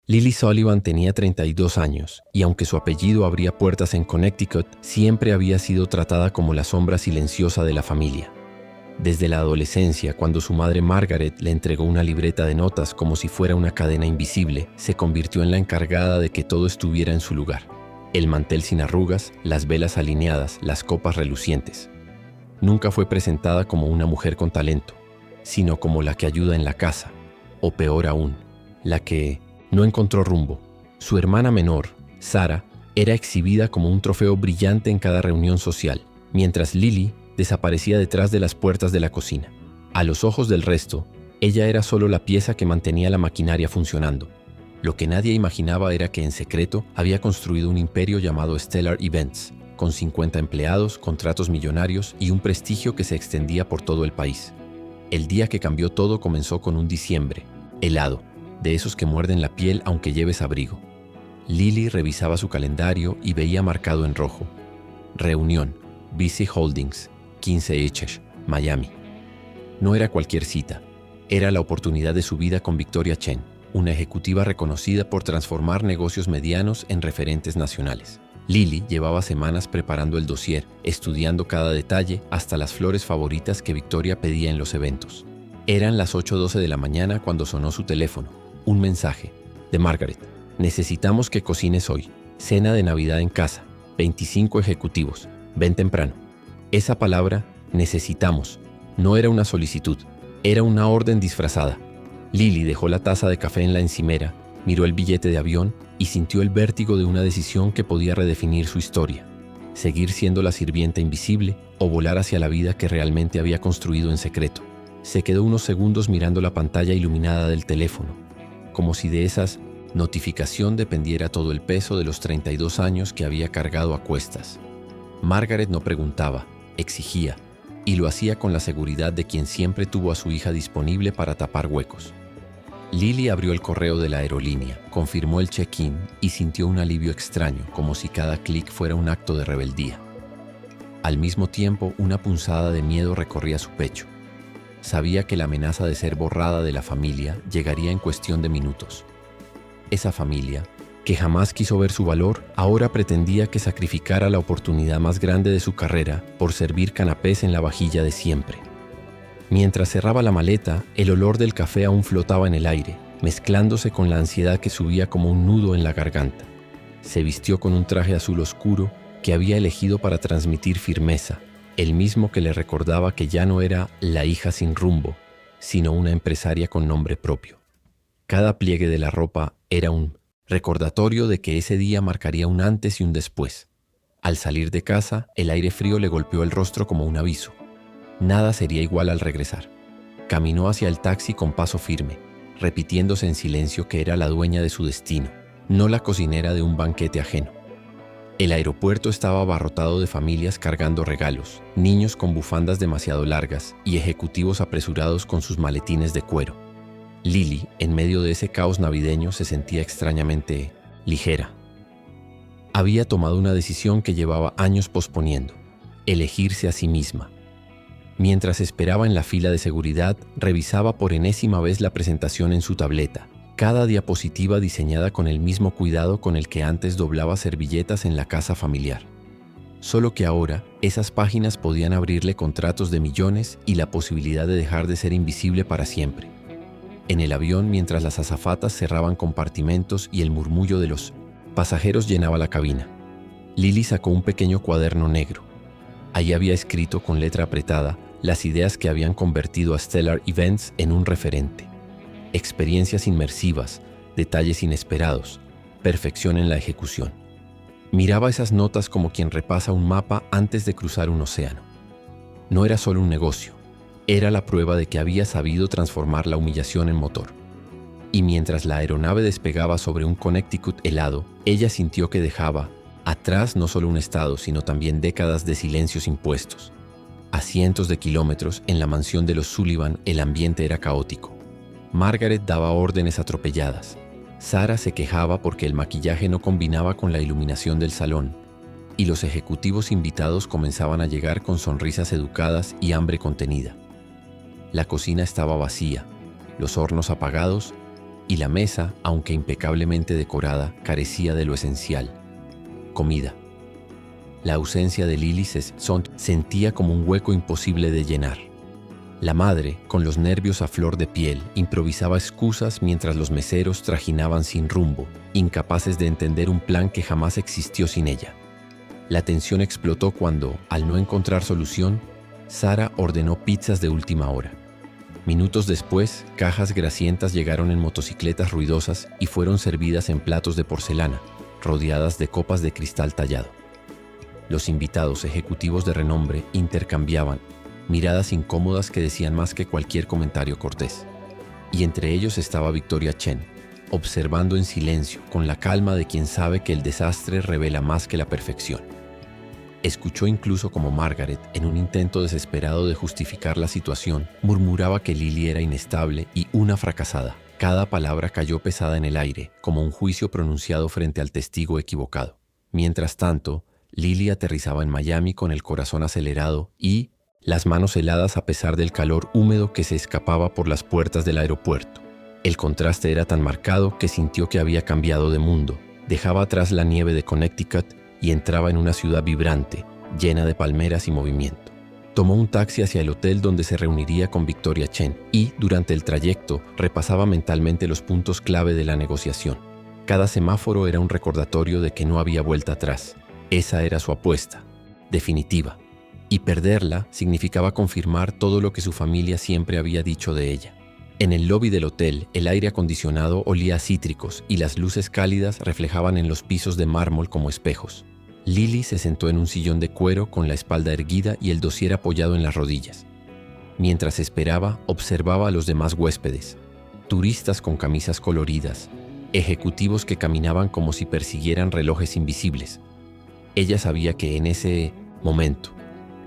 Lily Sullivan tenía 32 años y aunque su apellido abría puertas en Connecticut, siempre había sido tratada como la sombra silenciosa de la familia. Desde la adolescencia, cuando su madre Margaret le entregó una libreta de notas como si fuera una cadena invisible, se convirtió en la encargada de que todo estuviera en su lugar. El mantel sin arrugas, las velas alineadas, las copas relucientes. Nunca fue presentada como una mujer con talento, sino como la que ayuda en la casa, o peor aún, la que no encontró rumbo. Su hermana menor, Sarah, era exhibida como un trofeo brillante en cada reunión social, mientras Lily desaparecía detrás de las puertas de la cocina. A los ojos del resto, ella era solo la pieza que mantenía la maquinaria funcionando. Lo que nadie imaginaba era que en secreto había construido un imperio llamado Stellar Events, con 50 empleados, contratos millonarios y un prestigio que se extendía por todo el país. El día que cambió todo comenzó con un diciembre, helado, de esos que muerden la piel aunque lleves abrigo. Lily revisaba su calendario y veía marcado en rojo: reunión, BC Holdings, 15 H's, Miami. No era cualquier cita, era la oportunidad de su vida con Victoria Chen, una ejecutiva reconocida por transformar negocios medianos en referentes nacionales. Lily llevaba semanas preparando el dossier, estudiando cada detalle, hasta las flores favoritas que Victoria pedía en los eventos. Eran las 8:12 de la mañana cuando sonó su teléfono. Un mensaje de Margaret: necesitamos que cocines hoy. Cena de Navidad en casa. 25 ejecutivos. Ven temprano. Esa palabra, necesitamos, no era una solicitud, era una orden disfrazada. Lily dejó la taza de café en la encimera, miró el billete de avión y sintió el vértigo de una decisión que podía redefinir su historia: seguir siendo la sirvienta invisible o volar hacia la vida que realmente había construido en secreto. Se quedó unos segundos mirando la pantalla iluminada del teléfono, como si de esas notificación dependiera todo el peso de los 32 años que había cargado a cuestas. Margaret no preguntaba, exigía, y lo hacía con la seguridad de quien siempre tuvo a su hija disponible para tapar huecos. Lily abrió el correo de la aerolínea, confirmó el check-in y sintió un alivio extraño, como si cada clic fuera un acto de rebeldía. Al mismo tiempo, una punzada de miedo recorría su pecho. Sabía que la amenaza de ser borrada de la familia llegaría en cuestión de minutos. Esa familia, que jamás quiso ver su valor, ahora pretendía que sacrificara la oportunidad más grande de su carrera por servir canapés en la vajilla de siempre. Mientras cerraba la maleta, el olor del café aún flotaba en el aire, mezclándose con la ansiedad que subía como un nudo en la garganta. Se vistió con un traje azul oscuro que había elegido para transmitir firmeza, el mismo que le recordaba que ya no era la hija sin rumbo, sino una empresaria con nombre propio. Cada pliegue de la ropa era un recordatorio de que ese día marcaría un antes y un después. Al salir de casa, el aire frío le golpeó el rostro como un aviso. Nada sería igual al regresar. Caminó hacia el taxi con paso firme, repitiéndose en silencio que era la dueña de su destino, no la cocinera de un banquete ajeno. El aeropuerto estaba abarrotado de familias cargando regalos, niños con bufandas demasiado largas y ejecutivos apresurados con sus maletines de cuero. Lily, en medio de ese caos navideño, se sentía extrañamente ligera. Había tomado una decisión que llevaba años posponiendo: elegirse a sí misma. Mientras esperaba en la fila de seguridad, revisaba por enésima vez la presentación en su tableta, cada diapositiva diseñada con el mismo cuidado con el que antes doblaba servilletas en la casa familiar. Solo que ahora, esas páginas podían abrirle contratos de millones y la posibilidad de dejar de ser invisible para siempre. En el avión, mientras las azafatas cerraban compartimentos y el murmullo de los pasajeros llenaba la cabina, Lily sacó un pequeño cuaderno negro. Allí había escrito con letra apretada las ideas que habían convertido a Stellar Events en un referente: experiencias inmersivas, detalles inesperados, perfección en la ejecución. Miraba esas notas como quien repasa un mapa antes de cruzar un océano. No era solo un negocio, era la prueba de que había sabido transformar la humillación en motor. Y mientras la aeronave despegaba sobre un Connecticut helado, ella sintió que dejaba atrás no solo un estado, sino también décadas de silencios impuestos. A cientos de kilómetros, en la mansión de los Sullivan, el ambiente era caótico. Margaret daba órdenes atropelladas. Sarah se quejaba porque el maquillaje no combinaba con la iluminación del salón, y los ejecutivos invitados comenzaban a llegar con sonrisas educadas y hambre contenida. La cocina estaba vacía, los hornos apagados y la mesa, aunque impecablemente decorada, carecía de lo esencial: comida. La ausencia de Lily se sentía como un hueco imposible de llenar. La madre, con los nervios a flor de piel, improvisaba excusas mientras los meseros trajinaban sin rumbo, incapaces de entender un plan que jamás existió sin ella. La tensión explotó cuando, al no encontrar solución, Sara ordenó pizzas de última hora. Minutos después, cajas grasientas llegaron en motocicletas ruidosas y fueron servidas en platos de porcelana, rodeadas de copas de cristal tallado. Los invitados ejecutivos de renombre intercambiaban miradas incómodas que decían más que cualquier comentario cortés. Y entre ellos estaba Victoria Chen, observando en silencio, con la calma de quien sabe que el desastre revela más que la perfección. Escuchó incluso como Margaret, en un intento desesperado de justificar la situación, murmuraba que Lily era inestable y una fracasada. Cada palabra cayó pesada en el aire, como un juicio pronunciado frente al testigo equivocado. Mientras tanto, Lily aterrizaba en Miami con el corazón acelerado y las manos heladas a pesar del calor húmedo que se escapaba por las puertas del aeropuerto. El contraste era tan marcado que sintió que había cambiado de mundo. Dejaba atrás la nieve de Connecticut y entraba en una ciudad vibrante, llena de palmeras y movimiento. Tomó un taxi hacia el hotel donde se reuniría con Victoria Chen y, durante el trayecto, repasaba mentalmente los puntos clave de la negociación. Cada semáforo era un recordatorio de que no había vuelta atrás. Esa era su apuesta, definitiva. Y perderla significaba confirmar todo lo que su familia siempre había dicho de ella. En el lobby del hotel, el aire acondicionado olía a cítricos y las luces cálidas reflejaban en los pisos de mármol como espejos. Lily se sentó en un sillón de cuero con la espalda erguida y el dossier apoyado en las rodillas. Mientras esperaba, observaba a los demás huéspedes, turistas con camisas coloridas, ejecutivos que caminaban como si persiguieran relojes invisibles. Ella sabía que en ese momento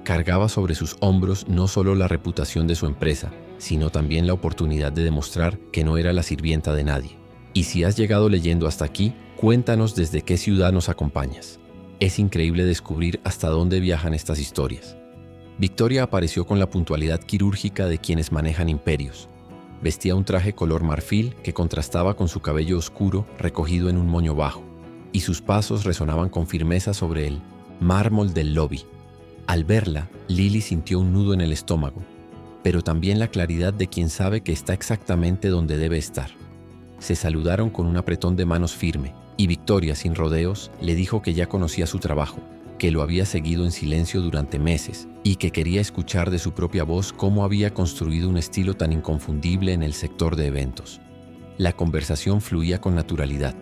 cargaba sobre sus hombros no solo la reputación de su empresa, sino también la oportunidad de demostrar que no era la sirvienta de nadie. Y si has llegado leyendo hasta aquí, cuéntanos desde qué ciudad nos acompañas. Es increíble descubrir hasta dónde viajan estas historias. Victoria apareció con la puntualidad quirúrgica de quienes manejan imperios. Vestía un traje color marfil que contrastaba con su cabello oscuro recogido en un moño bajo, y sus pasos resonaban con firmeza sobre el mármol del lobby. Al verla, Lily sintió un nudo en el estómago, pero también la claridad de quien sabe que está exactamente donde debe estar. Se saludaron con un apretón de manos firme, y Victoria, sin rodeos, le dijo que ya conocía su trabajo, que lo había seguido en silencio durante meses, y que quería escuchar de su propia voz cómo había construido un estilo tan inconfundible en el sector de eventos. La conversación fluía con naturalidad.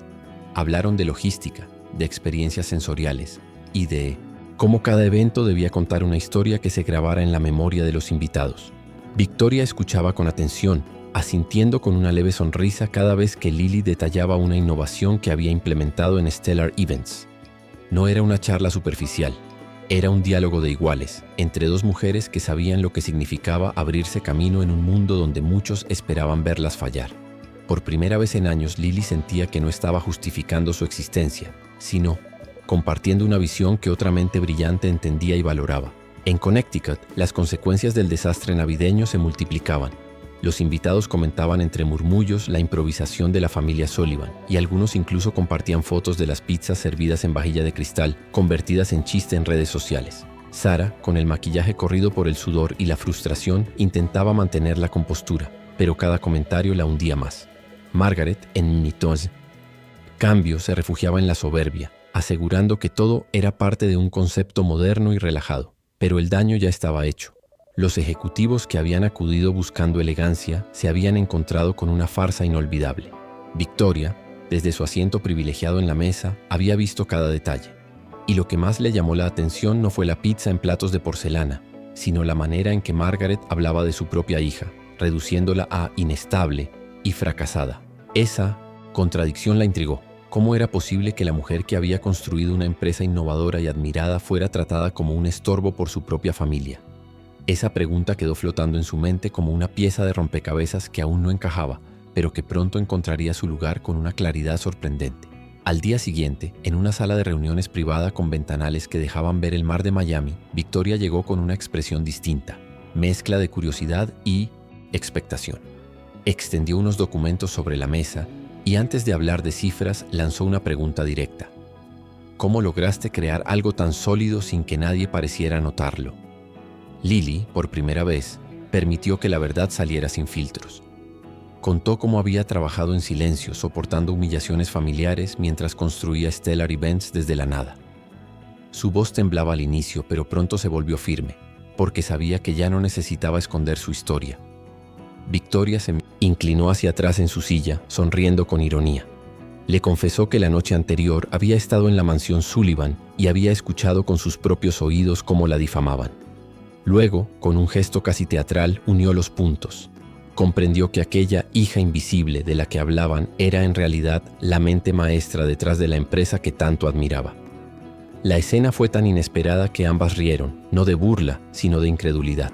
Hablaron de logística, de experiencias sensoriales, y de cómo cada evento debía contar una historia que se grabara en la memoria de los invitados. Victoria escuchaba con atención, asintiendo con una leve sonrisa cada vez que Lily detallaba una innovación que había implementado en Stellar Events. No era una charla superficial, era un diálogo de iguales, entre dos mujeres que sabían lo que significaba abrirse camino en un mundo donde muchos esperaban verlas fallar. Por primera vez en años, Lily sentía que no estaba justificando su existencia, sino compartiendo una visión que otra mente brillante entendía y valoraba. En Connecticut, las consecuencias del desastre navideño se multiplicaban. Los invitados comentaban entre murmullos la improvisación de la familia Sullivan, y algunos incluso compartían fotos de las pizzas servidas en vajilla de cristal, convertidas en chiste en redes sociales. Sara, con el maquillaje corrido por el sudor y la frustración, intentaba mantener la compostura, pero cada comentario la hundía más. Margaret, en cambio, se refugiaba en la soberbia, asegurando que todo era parte de un concepto moderno y relajado. Pero el daño ya estaba hecho. Los ejecutivos que habían acudido buscando elegancia se habían encontrado con una farsa inolvidable. Victoria, desde su asiento privilegiado en la mesa, había visto cada detalle. Y lo que más le llamó la atención no fue la pizza en platos de porcelana, sino la manera en que Margaret hablaba de su propia hija, reduciéndola a inestable y fracasada. Esa contradicción la intrigó. ¿Cómo era posible que la mujer que había construido una empresa innovadora y admirada fuera tratada como un estorbo por su propia familia? Esa pregunta quedó flotando en su mente como una pieza de rompecabezas que aún no encajaba, pero que pronto encontraría su lugar con una claridad sorprendente. Al día siguiente, en una sala de reuniones privada con ventanales que dejaban ver el mar de Miami, Victoria llegó con una expresión distinta, mezcla de curiosidad y expectación. Extendió unos documentos sobre la mesa y antes de hablar de cifras lanzó una pregunta directa. ¿Cómo lograste crear algo tan sólido sin que nadie pareciera notarlo? Lily, por primera vez, permitió que la verdad saliera sin filtros. Contó cómo había trabajado en silencio, soportando humillaciones familiares mientras construía Stellar Events desde la nada. Su voz temblaba al inicio, pero pronto se volvió firme, porque sabía que ya no necesitaba esconder su historia. Victoria se inclinó hacia atrás en su silla, sonriendo con ironía. Le confesó que la noche anterior había estado en la mansión Sullivan y había escuchado con sus propios oídos cómo la difamaban. Luego, con un gesto casi teatral, unió los puntos. Comprendió que aquella hija invisible de la que hablaban era en realidad la mente maestra detrás de la empresa que tanto admiraba. La escena fue tan inesperada que ambas rieron, no de burla, sino de incredulidad.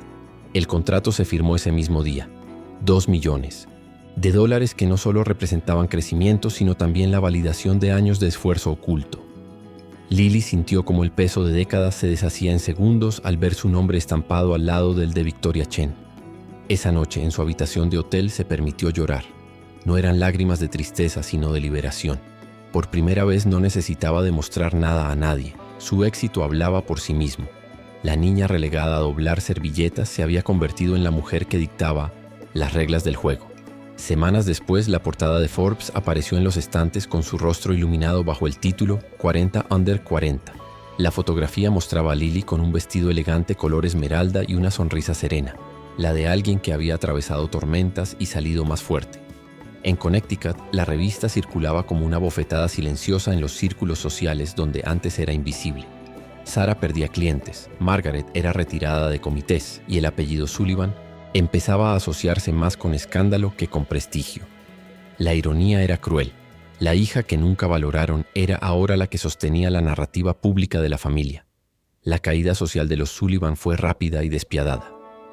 El contrato se firmó ese mismo día. $2 millones. De dólares que no solo representaban crecimiento, sino también la validación de años de esfuerzo oculto. Lily sintió como el peso de décadas se deshacía en segundos al ver su nombre estampado al lado del de Victoria Chen. Esa noche, en su habitación de hotel, se permitió llorar. No eran lágrimas de tristeza, sino de liberación. Por primera vez no necesitaba demostrar nada a nadie. Su éxito hablaba por sí mismo. La niña relegada a doblar servilletas se había convertido en la mujer que dictaba las reglas del juego. Semanas después, la portada de Forbes apareció en los estantes con su rostro iluminado bajo el título 40 Under 40. La fotografía mostraba a Lily con un vestido elegante color esmeralda y una sonrisa serena, la de alguien que había atravesado tormentas y salido más fuerte. En Connecticut, la revista circulaba como una bofetada silenciosa en los círculos sociales donde antes era invisible. Sarah perdía clientes, Margaret era retirada de comités y el apellido Sullivan empezaba a asociarse más con escándalo que con prestigio. La ironía era cruel. La hija que nunca valoraron era ahora la que sostenía la narrativa pública de la familia. La caída social de los Sullivan fue rápida y despiadada.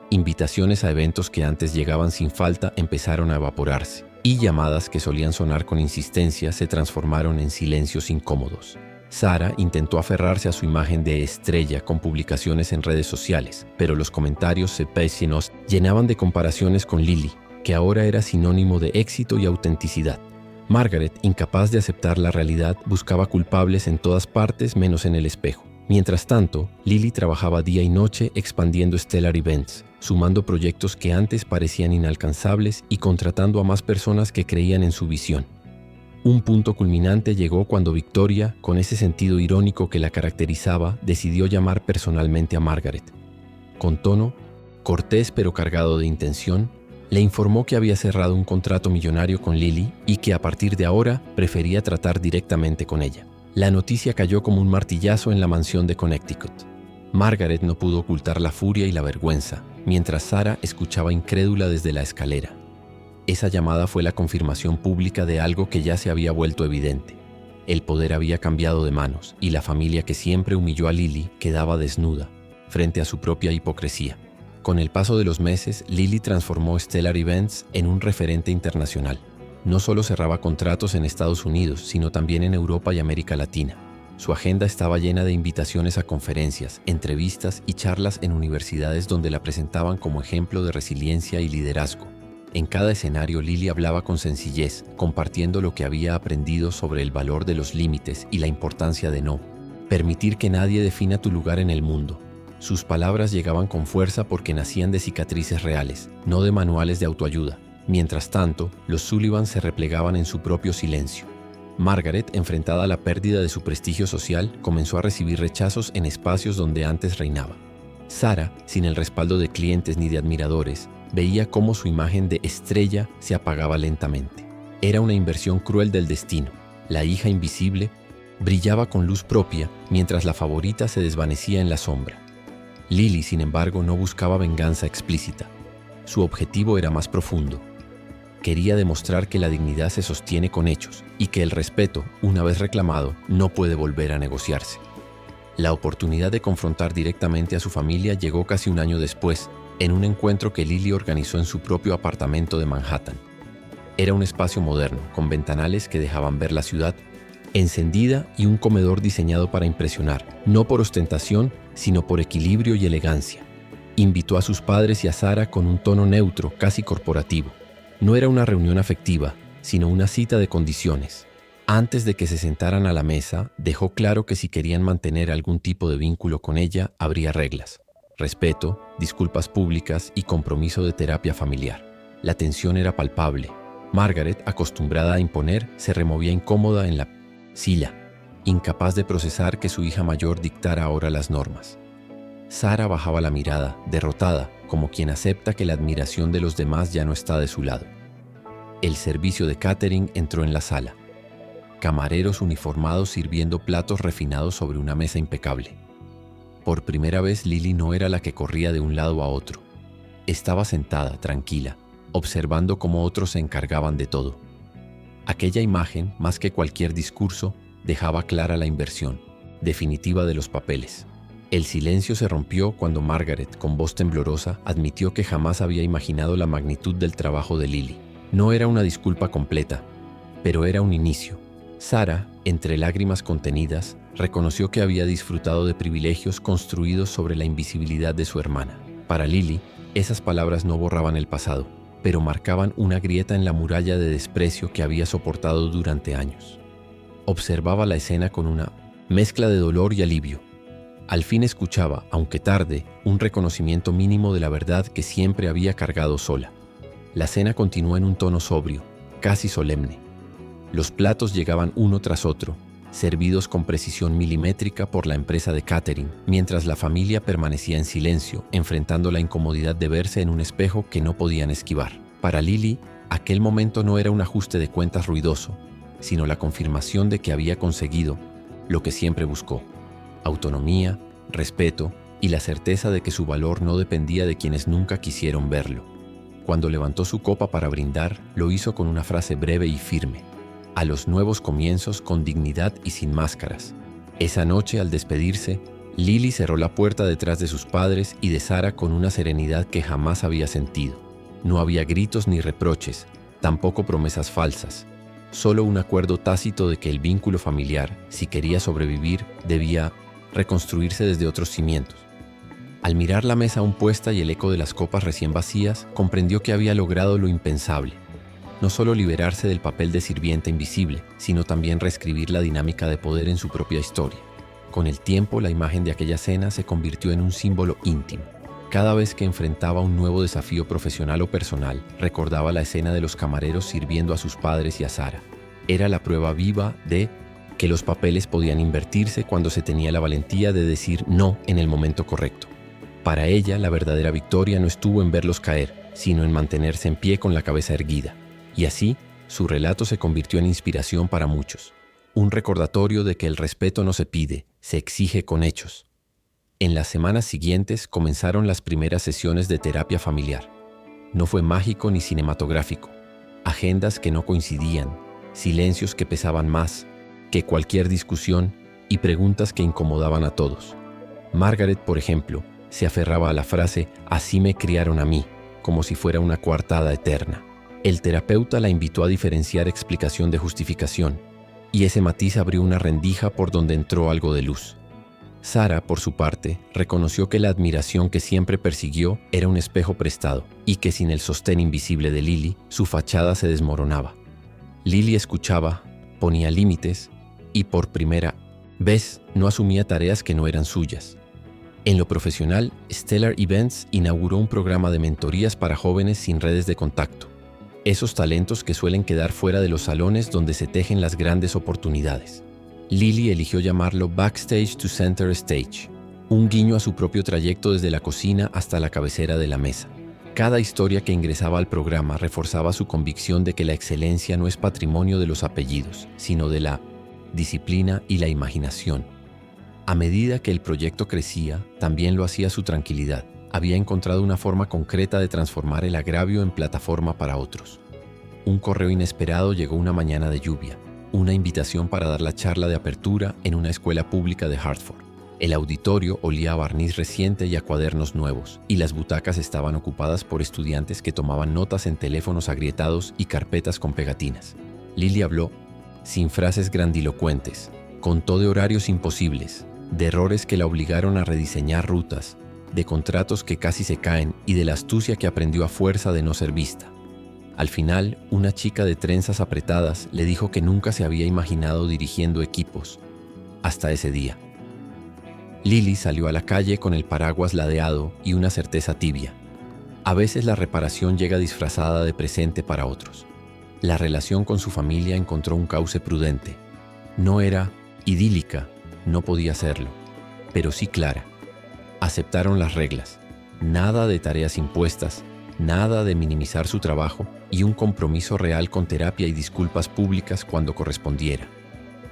Invitaciones a eventos que antes llegaban sin falta empezaron a evaporarse, y llamadas que solían sonar con insistencia se transformaron en silencios incómodos. Sarah intentó aferrarse a su imagen de estrella con publicaciones en redes sociales, pero los comentarios cepécinos llenaban de comparaciones con Lily, que ahora era sinónimo de éxito y autenticidad. Margaret, incapaz de aceptar la realidad, buscaba culpables en todas partes menos en el espejo. Mientras tanto, Lily trabajaba día y noche expandiendo Stellar Events, sumando proyectos que antes parecían inalcanzables y contratando a más personas que creían en su visión. Un punto culminante llegó cuando Victoria, con ese sentido irónico que la caracterizaba, decidió llamar personalmente a Margaret. Con tono cortés pero cargado de intención, le informó que había cerrado un contrato millonario con Lily y que a partir de ahora prefería tratar directamente con ella. La noticia cayó como un martillazo en la mansión de Connecticut. Margaret no pudo ocultar la furia y la vergüenza, mientras Sarah escuchaba incrédula desde la escalera. Esa llamada fue la confirmación pública de algo que ya se había vuelto evidente. El poder había cambiado de manos y la familia que siempre humilló a Lily quedaba desnuda frente a su propia hipocresía. Con el paso de los meses, Lily transformó Stellar Events en un referente internacional. No solo cerraba contratos en Estados Unidos, sino también en Europa y América Latina. Su agenda estaba llena de invitaciones a conferencias, entrevistas y charlas en universidades donde la presentaban como ejemplo de resiliencia y liderazgo. En cada escenario, Lily hablaba con sencillez, compartiendo lo que había aprendido sobre el valor de los límites y la importancia de no permitir que nadie defina tu lugar en el mundo. Sus palabras llegaban con fuerza porque nacían de cicatrices reales, no de manuales de autoayuda. Mientras tanto, los Sullivan se replegaban en su propio silencio. Margaret, enfrentada a la pérdida de su prestigio social, comenzó a recibir rechazos en espacios donde antes reinaba. Sarah, sin el respaldo de clientes ni de admiradores, veía cómo su imagen de estrella se apagaba lentamente. Era una inversión cruel del destino. La hija invisible brillaba con luz propia, mientras la favorita se desvanecía en la sombra. Lily, sin embargo, no buscaba venganza explícita. Su objetivo era más profundo. Quería demostrar que la dignidad se sostiene con hechos y que el respeto, una vez reclamado, no puede volver a negociarse. La oportunidad de confrontar directamente a su familia llegó casi un año después, en un encuentro que Lily organizó en su propio apartamento de Manhattan. Era un espacio moderno, con ventanales que dejaban ver la ciudad encendida y un comedor diseñado para impresionar, no por ostentación, sino por equilibrio y elegancia. Invitó a sus padres y a Sarah con un tono neutro, casi corporativo. No era una reunión afectiva, sino una cita de condiciones. Antes de que se sentaran a la mesa, dejó claro que si querían mantener algún tipo de vínculo con ella, habría reglas: respeto, disculpas públicas y compromiso de terapia familiar. La tensión era palpable. Margaret, acostumbrada a imponer, se removía incómoda en la silla, incapaz de procesar que su hija mayor dictara ahora las normas. Sara bajaba la mirada, derrotada, como quien acepta que la admiración de los demás ya no está de su lado. El servicio de catering entró en la sala. Camareros uniformados sirviendo platos refinados sobre una mesa impecable. Por primera vez Lily no era la que corría de un lado a otro. Estaba sentada, tranquila, observando cómo otros se encargaban de todo. Aquella imagen, más que cualquier discurso, dejaba clara la inversión definitiva de los papeles. El silencio se rompió cuando Margaret, con voz temblorosa, admitió que jamás había imaginado la magnitud del trabajo de Lily. No era una disculpa completa, pero era un inicio. Sara, entre lágrimas contenidas, reconoció que había disfrutado de privilegios construidos sobre la invisibilidad de su hermana. Para Lily, esas palabras no borraban el pasado, pero marcaban una grieta en la muralla de desprecio que había soportado durante años. Observaba la escena con una mezcla de dolor y alivio. Al fin escuchaba, aunque tarde, un reconocimiento mínimo de la verdad que siempre había cargado sola. La cena continuó en un tono sobrio, casi solemne. Los platos llegaban uno tras otro, servidos con precisión milimétrica por la empresa de catering, mientras la familia permanecía en silencio, enfrentando la incomodidad de verse en un espejo que no podían esquivar. Para Lily, aquel momento no era un ajuste de cuentas ruidoso, sino la confirmación de que había conseguido lo que siempre buscó: autonomía, respeto y la certeza de que su valor no dependía de quienes nunca quisieron verlo. Cuando levantó su copa para brindar, lo hizo con una frase breve y firme: a los nuevos comienzos con dignidad y sin máscaras. Esa noche, al despedirse, Lily cerró la puerta detrás de sus padres y de Sara con una serenidad que jamás había sentido. No había gritos ni reproches, tampoco promesas falsas. Solo un acuerdo tácito de que el vínculo familiar, si quería sobrevivir, debía reconstruirse desde otros cimientos. Al mirar la mesa aún puesta y el eco de las copas recién vacías, comprendió que había logrado lo impensable. No solo liberarse del papel de sirvienta invisible, sino también reescribir la dinámica de poder en su propia historia. Con el tiempo, la imagen de aquella cena se convirtió en un símbolo íntimo. Cada vez que enfrentaba un nuevo desafío profesional o personal, recordaba la escena de los camareros sirviendo a sus padres y a Sara. Era la prueba viva de que los papeles podían invertirse cuando se tenía la valentía de decir no en el momento correcto. Para ella, la verdadera victoria no estuvo en verlos caer, sino en mantenerse en pie con la cabeza erguida. Y así, su relato se convirtió en inspiración para muchos. Un recordatorio de que el respeto no se pide, se exige con hechos. En las semanas siguientes comenzaron las primeras sesiones de terapia familiar. No fue mágico ni cinematográfico. Agendas que no coincidían, silencios que pesaban más que cualquier discusión y preguntas que incomodaban a todos. Margaret, por ejemplo, se aferraba a la frase «así me criaron a mí», como si fuera una coartada eterna. El terapeuta la invitó a diferenciar explicación de justificación, y ese matiz abrió una rendija por donde entró algo de luz. Sara, por su parte, reconoció que la admiración que siempre persiguió era un espejo prestado, y que sin el sostén invisible de Lily, su fachada se desmoronaba. Lily escuchaba, ponía límites, y por primera vez no asumía tareas que no eran suyas. En lo profesional, Stellar Events inauguró un programa de mentorías para jóvenes sin redes de contacto. Esos talentos que suelen quedar fuera de los salones donde se tejen las grandes oportunidades. Lily eligió llamarlo Backstage to Center Stage, un guiño a su propio trayecto desde la cocina hasta la cabecera de la mesa. Cada historia que ingresaba al programa reforzaba su convicción de que la excelencia no es patrimonio de los apellidos, sino de la disciplina y la imaginación. A medida que el proyecto crecía, también lo hacía su tranquilidad. Había encontrado una forma concreta de transformar el agravio en plataforma para otros. Un correo inesperado llegó una mañana de lluvia, una invitación para dar la charla de apertura en una escuela pública de Hartford. El auditorio olía a barniz reciente y a cuadernos nuevos, y las butacas estaban ocupadas por estudiantes que tomaban notas en teléfonos agrietados y carpetas con pegatinas. Lily habló, sin frases grandilocuentes, contó de horarios imposibles, de errores que la obligaron a rediseñar rutas, de contratos que casi se caen y de la astucia que aprendió a fuerza de no ser vista. Al final, una chica de trenzas apretadas le dijo que nunca se había imaginado dirigiendo equipos, hasta ese día. Lily salió a la calle con el paraguas ladeado y una certeza tibia. A veces la reparación llega disfrazada de presente para otros. La relación con su familia encontró un cauce prudente. No era idílica, no podía serlo, pero sí clara. Aceptaron las reglas, nada de tareas impuestas, nada de minimizar su trabajo y un compromiso real con terapia y disculpas públicas cuando correspondiera.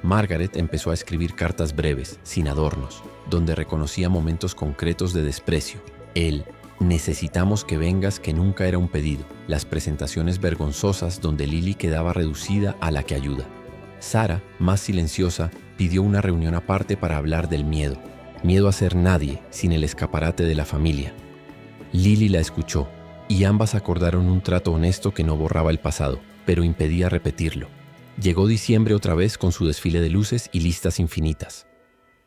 Margaret empezó a escribir cartas breves, sin adornos, donde reconocía momentos concretos de desprecio. El "necesitamos que vengas" que nunca era un pedido, las presentaciones vergonzosas donde Lily quedaba reducida a la que ayuda. Sara, más silenciosa, pidió una reunión aparte para hablar del miedo. Miedo a ser nadie sin el escaparate de la familia. Lily la escuchó y ambas acordaron un trato honesto que no borraba el pasado, pero impedía repetirlo. Llegó diciembre otra vez con su desfile de luces y listas infinitas.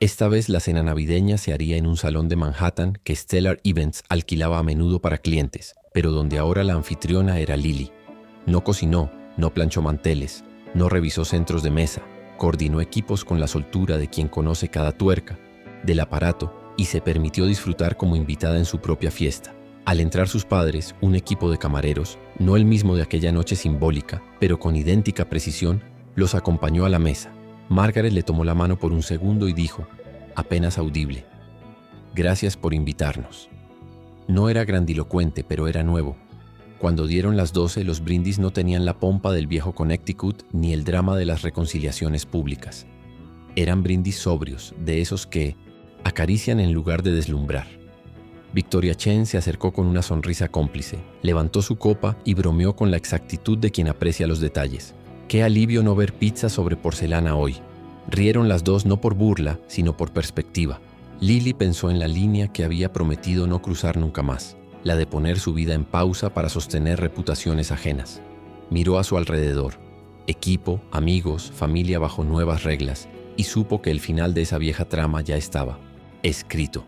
Esta vez la cena navideña se haría en un salón de Manhattan que Stellar Events alquilaba a menudo para clientes, pero donde ahora la anfitriona era Lily. No cocinó, no planchó manteles, no revisó centros de mesa, coordinó equipos con la soltura de quien conoce cada tuerca del aparato y se permitió disfrutar como invitada en su propia fiesta. Al entrar sus padres, un equipo de camareros, no el mismo de aquella noche simbólica, pero con idéntica precisión, los acompañó a la mesa. Margaret le tomó la mano por un segundo y dijo, apenas audible, «Gracias por invitarnos». No era grandilocuente, pero era nuevo. Cuando dieron las 12, los brindis no tenían la pompa del viejo Connecticut ni el drama de las reconciliaciones públicas. Eran brindis sobrios, de esos que acarician en lugar de deslumbrar. Victoria Chen se acercó con una sonrisa cómplice, levantó su copa y bromeó con la exactitud de quien aprecia los detalles. Qué alivio no ver pizza sobre porcelana hoy. Rieron las dos no por burla, sino por perspectiva. Lily pensó en la línea que había prometido no cruzar nunca más, la de poner su vida en pausa para sostener reputaciones ajenas. Miró a su alrededor, equipo, amigos, familia bajo nuevas reglas, y supo que el final de esa vieja trama ya estaba escrito.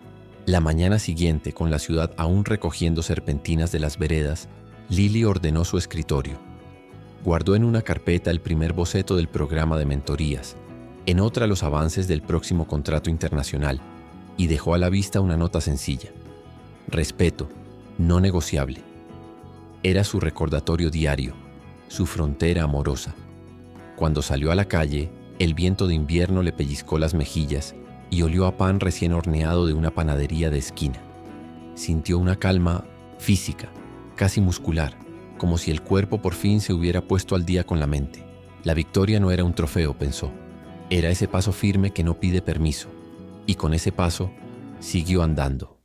La mañana siguiente, con la ciudad aún recogiendo serpentinas de las veredas, Lily ordenó su escritorio. Guardó en una carpeta el primer boceto del programa de mentorías, en otra los avances del próximo contrato internacional, y dejó a la vista una nota sencilla. Respeto, no negociable. Era su recordatorio diario, su frontera amorosa. Cuando salió a la calle, el viento de invierno le pellizcó las mejillas y olió a pan recién horneado de una panadería de esquina. Sintió una calma física, casi muscular, como si el cuerpo por fin se hubiera puesto al día con la mente. La victoria no era un trofeo, pensó. Era ese paso firme que no pide permiso. Y con ese paso, siguió andando.